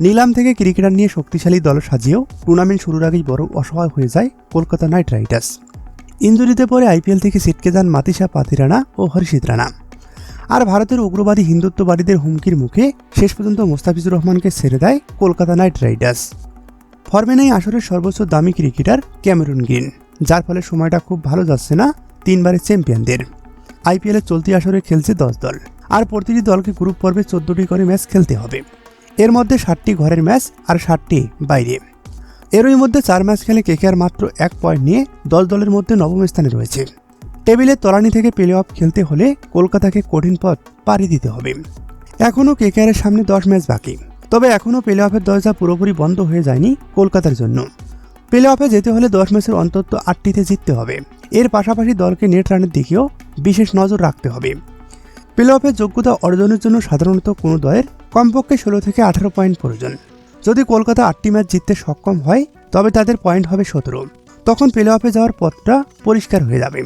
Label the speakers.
Speaker 1: নিলাম থেকে ক্রিকেটার নিয়ে শক্তিশালী দল সাজিয়েও টুর্নামেন্ট শুরুর আগেই বড় অসহায় হয়ে যায় কলকাতা নাইট রাইডার্স। ইনজুরিতে পরে আইপিএল থেকে ছিটকে যান মাতিসা পাতিরানা ও হর্ষিত রানা। আর ভারতের উগ্রবাদী হিন্দুত্ববাদীদের হুমকির মুখে শেষ পর্যন্ত মোস্তাফিজুর রহমানকে ছেড়ে দেয় কলকাতা নাইট রাইডার্স। ফর্মে নেই আসরের সর্বোচ্চ দামি ক্রিকেটার ক্যামেরুন গ্রিন, যার ফলে সময়টা খুব ভালো যাচ্ছে না তিনবারের চ্যাম্পিয়নদের। আইপিএলের চলতি আসরে খেলছে 10 দল, আর প্রতিটি দলকে গ্রুপ পর্বে 14টি করে ম্যাচ খেলতে হবে। এর মধ্যে 7টি ঘরের ম্যাচ আর 7টি বাইরে। এরই মধ্যে 4 ম্যাচ খেলে কেকেআর মাত্র 1 পয়েন্ট নিয়ে 10 দলের মধ্যে নবম স্থানে রয়েছে। টেবিলের তলানি থেকে প্লে অফ খেলতে হলে কলকাতাকে কঠিন পথ পাড়ি দিতে হবে। এখনও কেকেআরের সামনে 10 ম্যাচ বাকি, তবে এখনও প্লে অফের দরজা পুরোপুরি বন্ধ হয়ে যায়নি কলকাতার জন্য। প্লে অফে যেতে হলে 10 ম্যাচের অন্তত 8টিতে জিততে হবে। এর পাশাপাশি দলকে নেট রানের দিকেও বিশেষ নজর রাখতে হবে। প্লে অফের যোগ্যতা অর্জনের জন্য সাধারণত কোনো দলের কমপক্ষে 16 থেকে 18 পয়েন্ট প্রয়োজন। যদি কলকাতা 8টি ম্যাচ জিততে সক্ষম হয় তবে তাদের পয়েন্ট হবে 17। তখন প্লে অফে যাওয়ার পথটা পরিষ্কার হয়ে যাবে।